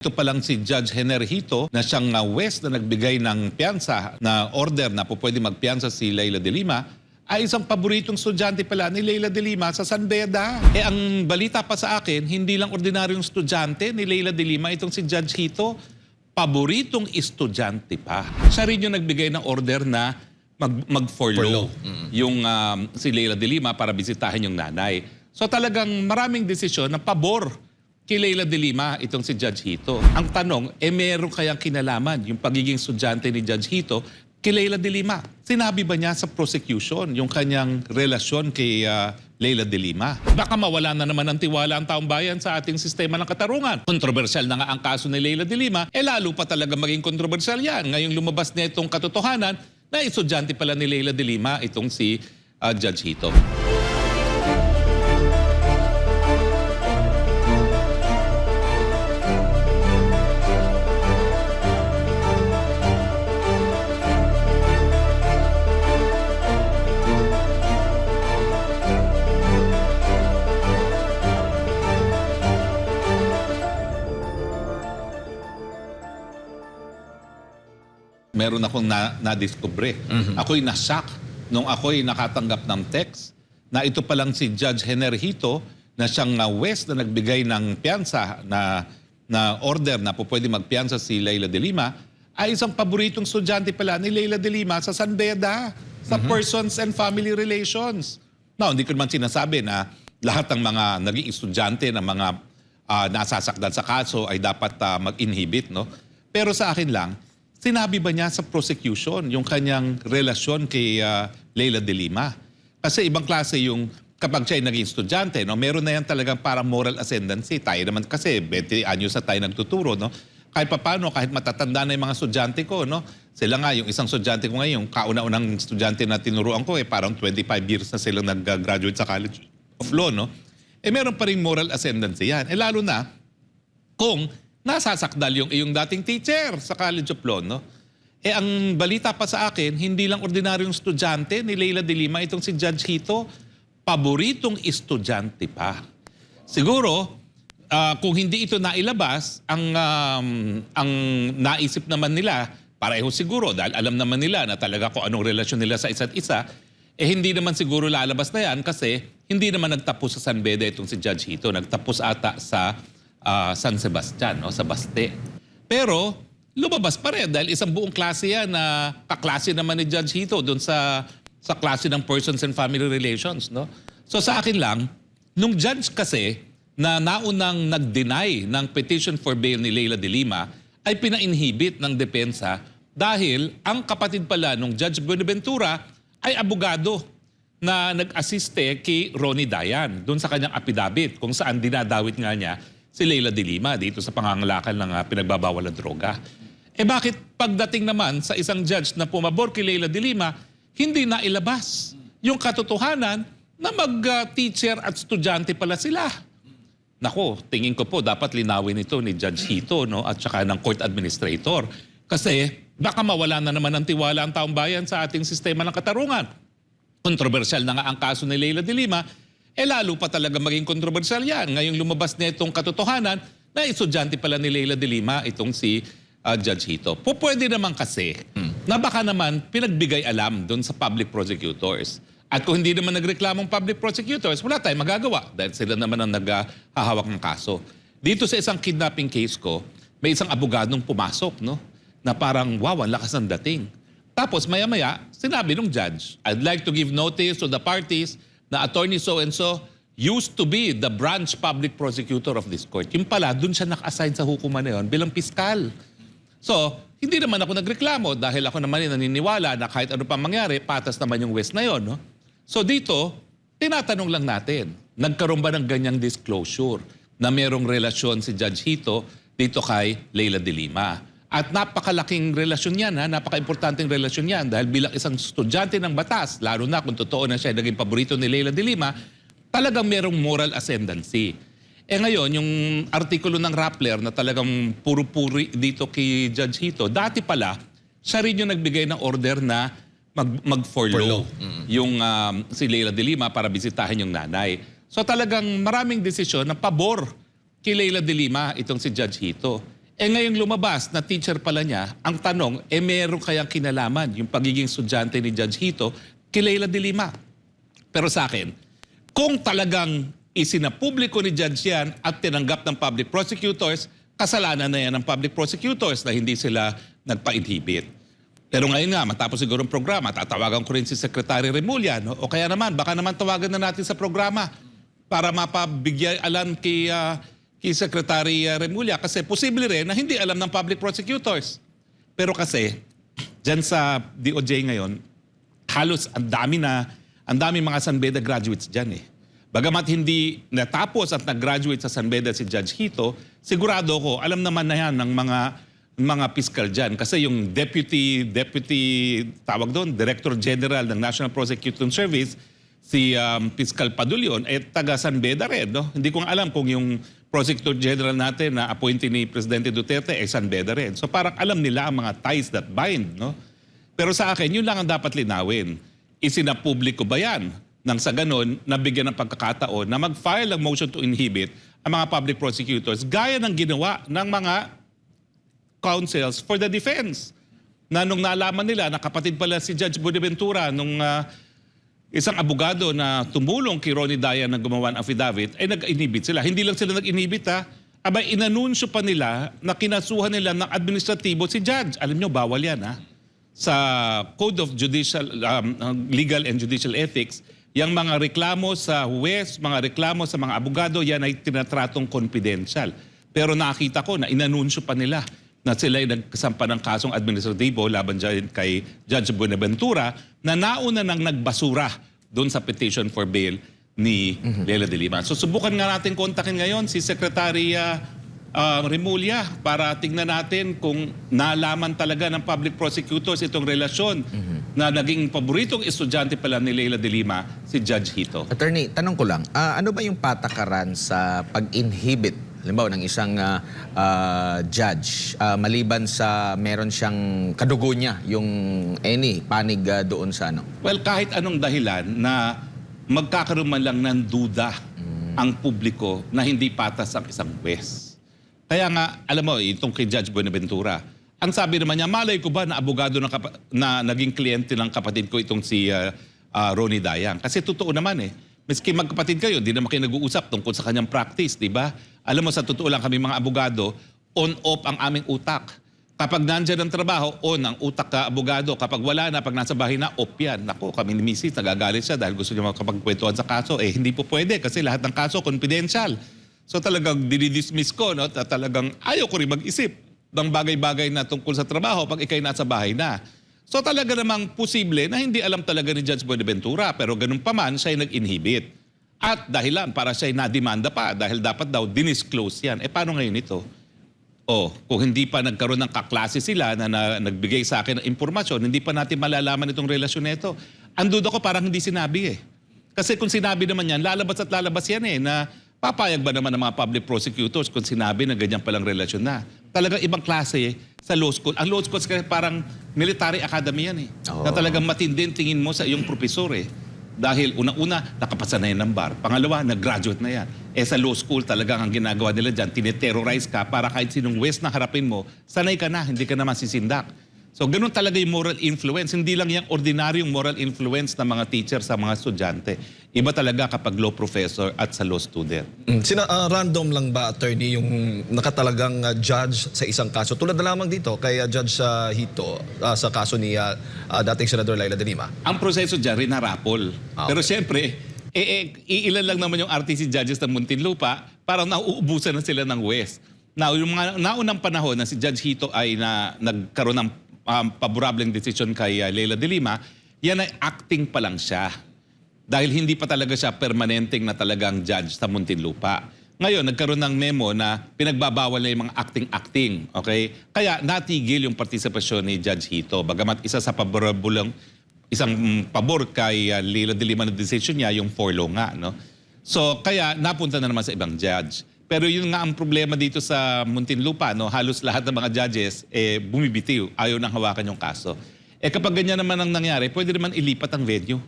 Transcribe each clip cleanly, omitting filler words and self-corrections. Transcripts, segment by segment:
Ito pa lang si Judge Generhito na siyang West na nagbigay ng piyansa na order na po pwede magpiyansa si Leila de Lima ay isang paboritong estudyante pala ni Leila de Lima sa San Beda. Ang balita pa sa akin, hindi lang ordinaryong estudyante ni Leila de Lima itong si Judge Hito, paboritong estudyante pa. Siya rin yung nagbigay ng order na mag-furlough yung si Leila de Lima para bisitahin yung nanay. So talagang maraming desisyon na pabor kay Leila de Lima itong si Judge Hito. Ang tanong, meron kayang kinalaman yung pagiging estudyante ni Judge Hito kay Leila de Lima? Sinabi ba niya sa prosecution yung kanyang relasyon kay Leila de Lima? Baka mawala na naman ang tiwala ang taong bayan sa ating sistema ng katarungan. Kontrobersyal na nga ang kaso ni Leila de Lima, lalo pa talaga maging kontrobersyal yan. Ngayong lumabas na itong katotohanan na estudyante pala ni Leila de Lima itong si Judge Hito. Meron akong na-discover. Ako'y na-shock nung ako'y nakatanggap ng text na ito pa lang si Judge Generhito na siyang West na nagbigay ng piyansa na order na po pwede magpiyansa si Leila de Lima ay isang paboritong estudyante pala ni Leila de Lima sa San Beda, sa Persons and Family Relations. Now, hindi ko naman sinasabi na lahat ng mga naging estudyante ng mga nasasakdal sa kaso ay dapat mag-inhibit, no? Pero sa akin lang, sinabi ba niya sa prosecution yung kanyang relasyon kay Leila de Lima? Kasi ibang klase yung kapag siya ay naging estudyante, no? Meron na yan talagang parang moral ascendancy. Tayo naman kasi 20 anyos na tayo nagtuturo, no? Kahit paano, kahit matatanda na yung mga estudyante ko, no? Sila nga, yung isang estudyante ko ngayon, yung kauna-unang estudyante na tinuruan ko, parang 25 years na silang nag-graduate sa College of Law, no? Meron pa rin moral ascendancy yan. Lalo na kung nasasakdal yung iyong dating teacher sa College of Law, no? Ang balita pa sa akin, hindi lang ordinaryong estudyante ni Leila de Lima itong si Judge Hito, paboritong estudyante pa. Siguro, kung hindi ito nailabas, ang naisip naman nila, pareho siguro, dahil alam naman nila na talaga kung anong relasyon nila sa isa't isa, hindi naman siguro lalabas na yan kasi hindi naman nagtapos sa San Beda itong si Judge Hito. Nagtapos ata sa San Sebastian, no? Sa Baste. Pero lumabas pa rin dahil isang buong klase yan na kaklase naman ni Judge Hito doon sa klase ng Persons and Family Relations, no? So sa akin lang, nung judge kasi na naunang nag-deny ng petition for bail ni Leila de Lima ay pina-inhibit ng depensa dahil ang kapatid pala nung Judge Buenaventura ay abogado na nag-assiste kay Ronnie Dayan doon sa kanyang affidavit kung saan dinadawit nga niya si Leila de Lima dito sa pangangalakan ng pinagbabawal ng droga. Bakit pagdating naman sa isang judge na pumabor kay Leila de Lima, hindi na ilabas yung katotohanan na mag-teacher at estudyante pala sila? Nako, tingin ko po dapat linawin ito ni Judge Hito, no? At saka ng court administrator. Kasi baka mawala na naman ang tiwala ang taong bayan sa ating sistema ng katarungan. Kontrobersyal na nga ang kaso ni Leila de Lima, lalo pa talaga maging kontrobersyal yan. Ngayong lumabas na itong katotohanan na estudyante pala ni Leila de Lima itong si Judge Hito. Pwede naman kasi na baka naman pinagbigay alam doon sa public prosecutors. At kung hindi naman nagreklamong public prosecutors, wala tayong magagawa dahil sila naman ang naghahawak ng kaso. Dito sa isang kidnapping case ko, may isang abogadong pumasok, no? Na parang, wow, ang lakas ng dating. Tapos maya-maya, sinabi ng judge, I'd like to give notice to the parties na attorney so-and-so used to be the branch public prosecutor of this court. Yung pala, dun siya naka-assign sa hukuman na yun bilang piskal. So, hindi naman ako nagreklamo dahil ako naman naniniwala na kahit ano pa mangyari, patas naman yung West na yun, no? So dito, tinatanong lang natin, nagkaroon ba ng ganyang disclosure na merong relasyon si Judge Hito dito kay Leila de Lima? At napakalaking relasyon yan, napaka-importanting relasyon yan dahil bilang isang estudyante ng batas, lalo na kung totoo na siya naging paborito ni Leila de Lima, talagang merong moral ascendancy. Ngayon, yung artikulo ng Rappler na talagang puro-puri dito kay Judge Hito, dati pala, siya rin yung nagbigay ng order na mag-furlough yung si Leila de Lima para bisitahin yung nanay. So talagang maraming desisyon na pabor kay Leila de Lima itong si Judge Hito. ngayong lumabas na teacher pala niya, ang tanong, meron kayang kinalaman yung pagiging estudyante ni Judge Hito kay Leila de Lima? Pero sa akin, kung talagang isinapubliko ni Judge yan at tinanggap ng public prosecutors, kasalanan na yan ng public prosecutors na hindi sila nagpa-inhibit. Pero ngayon nga, matapos siguro ang programa, tatawagan ko rin si Secretary Remulla, no? O kaya naman, baka naman tawagan na natin sa programa para mapabigyan alam kay Secretary Remulla. Kasi posible rin na hindi alam ng public prosecutors. Pero kasi, dyan sa DOJ ngayon, halos ang dami mga San Beda graduates dyan eh. Bagamat hindi natapos at nag-graduate sa San Beda si Judge Hito, sigurado ko, alam naman na yan ng mga fiscal dyan. Kasi yung deputy, tawag doon, Director General ng National Prosecution Service, si Fiscal Padulyon, taga San Beda rin. No? Hindi ko alam kung yung Prosecutor General natin na appointee ni Presidente Duterte San Beda rin. So parang alam nila ang mga ties that bind. No? Pero sa akin, yun lang ang dapat linawin. Isinapubliko ba yan? Nang sa ganon, nabigyan ng pagkakataon na mag-file ng motion to inhibit ang mga public prosecutors gaya ng ginawa ng mga counsels for the defense. Na nung nalaman nila na kapatid pala si Judge Buenaventura nung isang abogado na tumulong kay Ronnie Dayan na gumawa ng affidavit, ay nag-inhibit sila. Hindi lang sila nag-inhibit abay inanunsyo pa nila na kinasuhan nila ng administratibo si Judge. Alam nyo, bawal yan Sa Code of Legal and Judicial Ethics, yung mga reklamo sa huwes, mga reklamo sa mga abogado, yan ay tinatratong confidential. Pero nakita ko na inanunsyo pa nila na sila ay nagkasampa ng kasong administratibo laban dyan kay Judge Buenaventura na nauna nang nagbasura doon sa petition for bail ni Leila de Lima. So subukan nga natin kontakin ngayon si Secretary Remulla para tingnan natin kung nalaman talaga ng public prosecutors itong relasyon na naging paboritong estudyante pala ni Leila de Lima, si Judge Hito. Attorney, tanong ko lang, ano ba yung patakaran sa pag-inhibit, halimbawa ng isang judge, maliban sa meron siyang kadugo niya, yung panig doon sa ano? Well, kahit anong dahilan na magkakaroon man lang ng duda ang publiko na hindi patas ang isang huwes. Kaya nga, alam mo, itong kay Judge Buenaventura, ang sabi naman niya, malay ko ba na abogado na naging kliyente ng kapatid ko itong si Ronnie Dayan? Kasi totoo naman Miski magkapatid kayo, hindi naman kayo nag-uusap tungkol sa kanyang practice, di ba? Alam mo, sa totoo lang kami mga abogado, on-off ang aming utak. Kapag nandyan ang trabaho, on ang utak ka abogado. Kapag wala na, pag nasa bahay na, off yan. Naku, kami ni Mrs. nagagalit siya dahil gusto niya makapagkwentuhan sa kaso. Hindi po pwede kasi lahat ng kaso confidential. So talagang dinidismiss ko, no? Talagang ayaw ko rin mag-isip ng bagay-bagay na tungkol sa trabaho pag ikay nasa bahay na. So talaga namang posible na hindi alam talaga ni Judge Buenaventura, pero ganun pa man siya ay nag-inhibit. At dahilan para siya ay nademanda pa dahil dapat daw dinisclose yan. Paano ngayon ito? Kung hindi pa nagkaroon ng kaklase sila na nagbigay sa akin ng impormasyon, hindi pa natin malalaman itong relasyon nito. Ang duda ko parang hindi sinabi Kasi kung sinabi naman yan, lalabas at lalabas yan na papayag ba naman ng mga public prosecutors kung sinabi na ganyan palang relasyon na? Talagang ibang klase sa law school. Ang law school kasi parang military academy yan Na talagang matindin tingin mo sa iyong profesor Dahil unang-una, nakapasa na yan ng bar. Pangalawa, nag-graduate na yan. Sa law school talagang ang ginagawa nila dyan, tineterrorize ka para kahit sinong west na harapin mo, sanay ka na, hindi ka naman sisindak. So ganun talaga yung moral influence. Hindi lang yung ordinaryong moral influence ng mga teacher sa mga estudyante. Iba talaga kapag law professor at sa law student. Random lang ba, attorney, yung nakatalagang judge sa isang kaso? Tulad na lamang dito kay Judge Hito sa kaso ni dating Senador Leila de Lima. Ang proseso dyan, rinarapol. Okay. Pero siyempre, iilan lang naman yung RTC judges ng Muntinlupa, parang nauubusan na sila ng West. Now, yung mga naunang panahon na si Judge Hito ay nagkaroon ng paborableng desisyon kay Leila de Lima, yan ay acting pa lang siya. Dahil hindi pa talaga siya permanenteng na talagang judge sa Muntinlupa. Ngayon, nagkaroon ng memo na pinagbabawal na yung mga acting-acting. Okay? Kaya natigil yung partisipasyon ni Judge Hito. Bagamat isa sa isang pabor kay Leila de Lima na decision niya, yung for law nga. No? So, kaya napunta na naman sa ibang judge. Pero yun nga ang problema dito sa Muntinlupa, halos lahat ng mga judges bumibitiw, ayaw nang hawakan yung kaso. Kapag ganyan naman ang nangyari, pwede naman ilipat ang venue.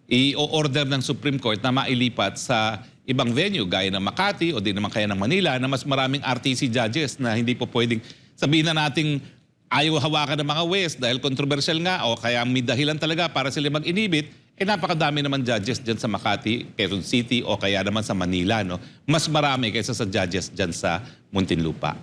I-order ng Supreme Court na mailipat sa ibang venue gaya ng Makati o di naman kaya ng Manila na mas maraming RTC judges na hindi po pwedeng sabihin na nating ayaw hawakan ng mga West dahil controversial nga o kaya may dahilan talaga para sila mag-inhibit, napakadami naman judges dyan sa Makati, Quezon City o kaya naman sa Manila. No? Mas marami kaysa sa judges dyan sa Muntinlupa.